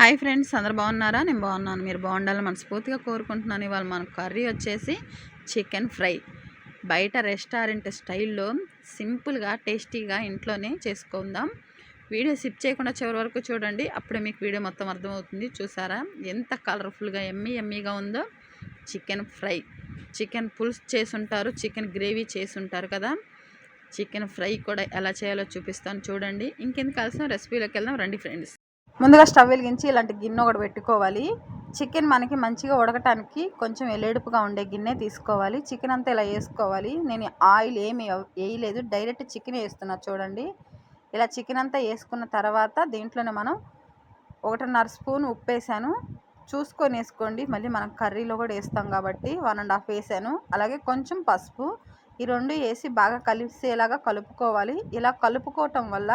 Hi friends, అందరు బాగున్నారా? నేను బాగున్నాను. మీరు బాగుండాలని మనస్ఫూర్తిగా కోరుకుంటున్నాను. ఇవాళ మన కర్రీ వచ్చేసి చికెన్ ఫ్రై. బయట రెస్టారెంట్ స్టైల్లో సింపుల్గా టేస్టీగా ఇంట్లోనే చేసుకుందాం. వీడియో స్కిప్ చేయకుండా చివరి వరకు చూడండి. అప్పుడే మీకు వీడియో మొత్తం అర్థమవుతుంది. చూసారా ఎంత కలర్ఫుల్గా ఎమ్మీగా ఉందో. చికెన్ ఫ్రై, చికెన్ పులుసు చేసుంటారు, చికెన్ గ్రేవీ చేసుంటారు కదా. చికెన్ ఫ్రై కూడా ఎలా చేయాలో చూపిస్తాను చూడండి. ఇంకెందుకు కావాల్సిన రెసిపీలోకి వెళ్దాం రండి ఫ్రెండ్స్. ముందుగా స్టవ్ వెలిగించి ఇలాంటి గిన్నె ఒకటి పెట్టుకోవాలి. చికెన్ మనకి మంచిగా ఉడకటానికి కొంచెం ఎలేడుపుగా ఉండే గిన్నె తీసుకోవాలి. చికెన్ అంతా ఇలా వేసుకోవాలి. నేను ఆయిల్ ఏమి వేయలేదు, డైరెక్ట్ చికెన్ వేస్తున్నా చూడండి. ఇలా చికెన్ అంతా వేసుకున్న తర్వాత దీంట్లోనే మనం 1.5 స్పూన్ ఉప్పు వేసాను. చూసుకొని వేసుకోండి, మళ్ళీ మనం కర్రీలో కూడా వేస్తాం కాబట్టి 1.5 వేసాను. అలాగే కొంచెం పసుపు, ఈ రెండు వేసి బాగా కలిసేలాగా కలుపుకోవాలి. ఇలా కలుపుకోవటం వల్ల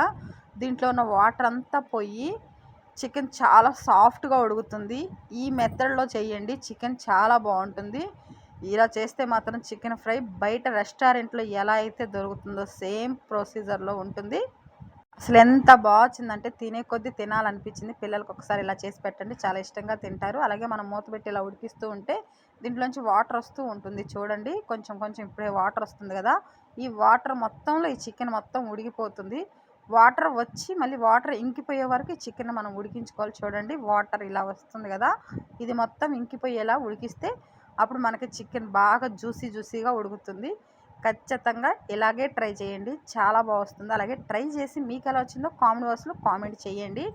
దీంట్లో ఉన్న వాటర్ అంతా పోయి చికెన్ చాలా సాఫ్ట్గా ఉడుకుతుంది. ఈ మెథడ్లో చేయండి, చికెన్ చాలా బాగుంటుంది. ఇలా చేస్తే మాత్రం చికెన్ ఫ్రై బయట రెస్టారెంట్లో ఎలా అయితే దొరుకుతుందో సేమ్ ప్రొసీజర్లో ఉంటుంది. అసలు ఎంత బాగా వచ్చిందంటే తినే కొద్దీ తినాలనిపించింది. పిల్లలకు ఒకసారి ఇలా చేసి పెట్టండి, చాలా ఇష్టంగా తింటారు. అలాగే మనం మూత పెట్టి ఇలా ఉడికిస్తూ ఉంటే దీంట్లోంచి వాటర్ వస్తూ ఉంటుంది చూడండి. కొంచెం ఇప్పుడే వాటర్ వస్తుంది కదా. ఈ వాటర్ మొత్తంలో ఈ చికెన్ మొత్తం ఉడికిపోతుంది. వాటర్ వచ్చి మళ్ళీ వాటర్ ఇంకిపోయే వరకు చికెన్ మనం ఉడికించుకోవాలి చూడండి. వాటర్ ఇలా వస్తుంది కదా, ఇది మొత్తం ఇంకిపోయేలా ఉడికిస్తే అప్పుడు మనకి చికెన్ బాగా జ్యూసీగా ఉడుకుతుంది. ఖచ్చితంగా ఇలాగే ట్రై చేయండి, చాలా బాగా వస్తుంది. అలాగే ట్రై చేసి మీకు ఎలా వచ్చిందో కామెంట్ బాక్స్లో కామెంట్ చేయండి.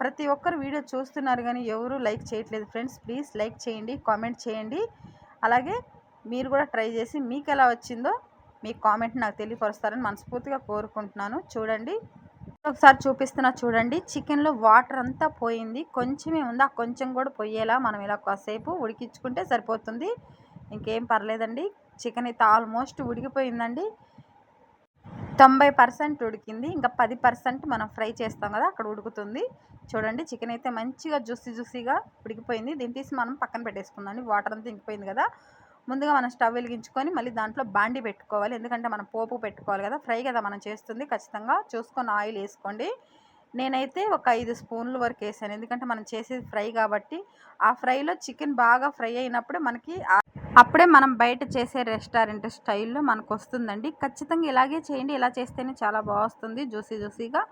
ప్రతి ఒక్కరు వీడియో చూస్తున్నారు కానీ ఎవరు లైక్ చేయట్లేదు ఫ్రెండ్స్. ప్లీజ్ లైక్ చేయండి, కామెంట్ చేయండి. అలాగే మీరు కూడా ట్రై చేసి మీకు ఎలా వచ్చిందో మీ కామెంట్ నాకు తెలియపరుస్తారని మనస్ఫూర్తిగా కోరుకుంటున్నాను. చూడండి, ఒకసారి చూపిస్తున్నా చూడండి. చికెన్లో వాటర్ అంతా పోయింది, కొంచెమే ఉంది. ఆ కొంచెం కూడా పోయేలా మనం ఇలా కాసేపు ఉడికించుకుంటే సరిపోతుంది. ఇంకేం పర్లేదండి. చికెన్ అయితే ఆల్మోస్ట్ ఉడికిపోయిందండి. 90% ఉడికింది. ఇంకా 10% మనం ఫ్రై చేస్తాం కదా, అక్కడ ఉడుకుతుంది. చూడండి, చికెన్ అయితే మంచిగా జ్యూసీగా ఉడికిపోయింది. దీన్ని తీసి మనం పక్కన పెట్టేసుకుందాం. వాటర్ అంతా ఇంకిపోయింది కదా. ముందుగా మనం స్టవ్ వెలిగించుకొని మళ్ళీ దాంట్లో బాండి పెట్టుకోవాలి. ఎందుకంటే మనం పోపు పెట్టుకోవాలి కదా, ఫ్రై కదా మనం చేస్తుంది. ఖచ్చితంగా చూసుకొని ఆయిల్ వేసుకోండి. నేనైతే ఒక 5 స్పూన్ల వరకు వేసాను, ఎందుకంటే మనం చేసేది ఫ్రై కాబట్టి. ఆ ఫ్రైలో చికెన్ బాగా ఫ్రై అయినప్పుడే అప్పుడే మనం బయట చేసే రెస్టారెంట్ స్టైల్లో మనకు వస్తుందండి. ఖచ్చితంగా ఇలాగే చేయండి. ఇలా చేస్తేనే చాలా బాగా వస్తుంది, జ్యూసీగా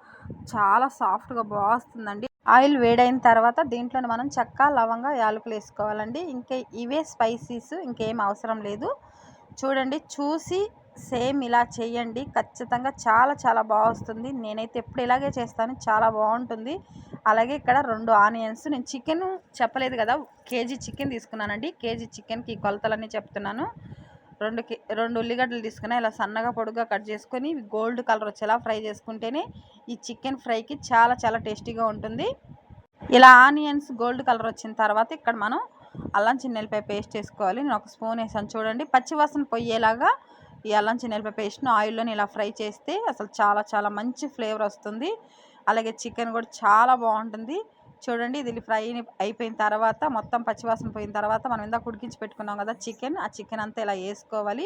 చాలా సాఫ్ట్గా బాగా వస్తుందండి. ఆయిల్ వేడైన తర్వాత దీంట్లోనే మనం చెక్క, లవంగ, యాలకులు వేసుకోవాలండి. ఇవే స్పైసీస్, ఇంకేం అవసరం లేదు. చూడండి, చూసి సేమ్ ఇలా చేయండి. ఖచ్చితంగా చాలా బాగా వస్తుంది. నేనైతే ఎప్పుడు ఇలాగే చేస్తాను, చాలా బాగుంటుంది. అలాగే ఇక్కడ 2 ఆనియన్స్, నేను చికెన్ చెప్పలేదు కదా, కేజీ చికెన్ తీసుకున్నానండి. కేజీ చికెన్కి కొలతలన్నీ చెప్తున్నాను. 2 ఉల్లిగడ్డలు తీసుకున్నా, ఇలా సన్నగా పొడుగ్గా కట్ చేసుకొని గోల్డ్ కలర్ వచ్చేలా ఫ్రై చేసుకుంటేనే ఈ చికెన్ ఫ్రైకి చాలా టేస్టీగా ఉంటుంది. ఇలా ఆనియన్స్ గోల్డ్ కలర్ వచ్చిన తర్వాత ఇక్కడ మనం అల్లం చిన్నెల్లిపాయ పేస్ట్ వేసుకోవాలి. నేను 1 స్పూన్ వేసాను చూడండి. పచ్చివాసన పోయేలాగా ఈ అల్లం చిన్నెల్లిపాయ పేస్ట్ను ఆయిల్లోని ఇలా ఫ్రై చేస్తే అసలు చాలా మంచి ఫ్లేవర్ వస్తుంది. అలాగే చికెన్ కూడా చాలా బాగుంటుంది. చూడండి, ఇది ఫ్రై అయిపోయిన తర్వాత మొత్తం పచ్చివాసన పోయిన తర్వాత మనం ఇందాక ఉడికించి పెట్టుకున్నాం కదా చికెన్, ఆ చికెన్ అంతా ఇలా వేసుకోవాలి.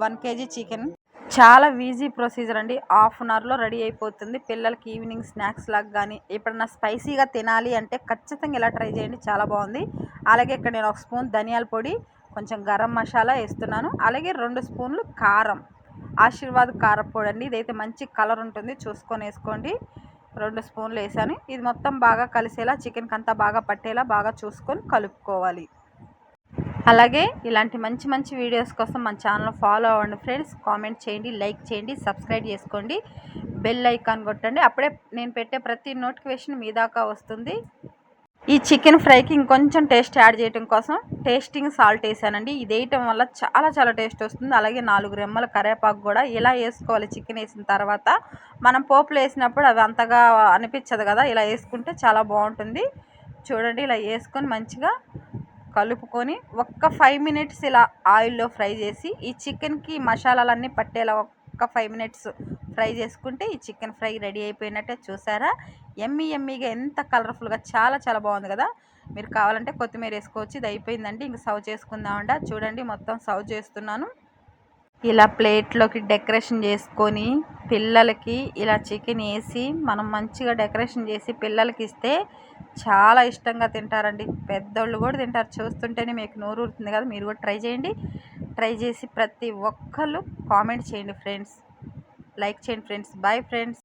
1 కేజీ చికెన్. చాలా ఈజీ ప్రొసీజర్ అండి. హాఫ్ అన్ అవర్లో రెడీ అయిపోతుంది. పిల్లలకి ఈవినింగ్ స్నాక్స్ లాగా కానీ ఎప్పుడన్నా స్పైసీగా తినాలి అంటే ఖచ్చితంగా ఇలా ట్రై చేయండి, చాలా బాగుంది. అలాగే ఇక్కడ నేను 1 స్పూన్ ధనియాల పొడి, కొంచెం గరం మసాలా వేస్తున్నాను. అలాగే 2 స్పూన్లు కారం, ఆశీర్వాద్ కారపొడి అండి. ఇదైతే మంచి కలర్ ఉంటుంది, చూసుకొని వేసుకోండి. 2 స్పూన్లు వేసాను. ఇది మొత్తం బాగా కలిసేలా, చికెన్కి అంతా బాగా పట్టేలా బాగా చూసుకొని కలుపుకోవాలి. అలాగే ఇలాంటి మంచి వీడియోస్ కోసం మన ఛానల్ ఫాలో అవ్వండి ఫ్రెండ్స్. కామెంట్ చేయండి, లైక్ చేయండి, సబ్స్క్రైబ్ చేసుకోండి, బెల్ ఐకాన్ కొట్టండి. అప్పుడే నేను పెట్టే ప్రతి నోటిఫికేషన్ మీ దాకా వస్తుంది. ఈ చికెన్ ఫ్రైకి ఇంకొంచెం టేస్ట్ యాడ్ చేయడం కోసం టేస్టింగ్ సాల్ట్ వేసానండి. ఇది వేయటం వల్ల చాలా టేస్ట్ వస్తుంది. అలాగే 4 రెమ్మల కరివేపాకు కూడా ఇలా వేసుకోవాలి. చికెన్ వేసిన తర్వాత మనం పోపులు వేసినప్పుడు అవి అంతగా అనిపించదు కదా, ఇలా వేసుకుంటే చాలా బాగుంటుంది. చూడండి, ఇలా వేసుకొని మంచిగా కలుపుకొని ఒక్క 5 మినిట్స్ ఇలా ఆయిల్లో ఫ్రై చేసి ఈ చికెన్కి మసాలాలన్నీ పట్టేలా ఒక్క 5 మినిట్స్ ఫ్రై చేసుకుంటే ఈ చికెన్ ఫ్రై రెడీ అయిపోయినట్టే. చూసారా, ఎమ్మీగా ఎంత కలర్ఫుల్గా చాలా బాగుంది కదా. మీరు కావాలంటే కొత్తిమీర వేసుకోవచ్చు. ఇది అయిపోయిందండి, ఇంక సర్వ్ చేసుకుందామంట. చూడండి, మొత్తం సర్వ్ చేస్తున్నాను. ఇలా ప్లేట్లోకి డెకరేషన్ చేసుకొని పిల్లలకి ఇలా చికెన్ వేసి మనం మంచిగా డెకరేషన్ చేసి పిల్లలకి ఇస్తే చాలా ఇష్టంగా తింటారండి. పెద్దోళ్ళు కూడా తింటారు. చూస్తుంటేనే మీకు నోరు ఊరుతుంది కదా. మీరు కూడా ట్రై చేయండి. ట్రై చేసి ప్రతి ఒక్కళ్ళు కామెంట్ చేయండి ఫ్రెండ్స్. లైక్ చేయండి ఫ్రెండ్స్. Bye friends.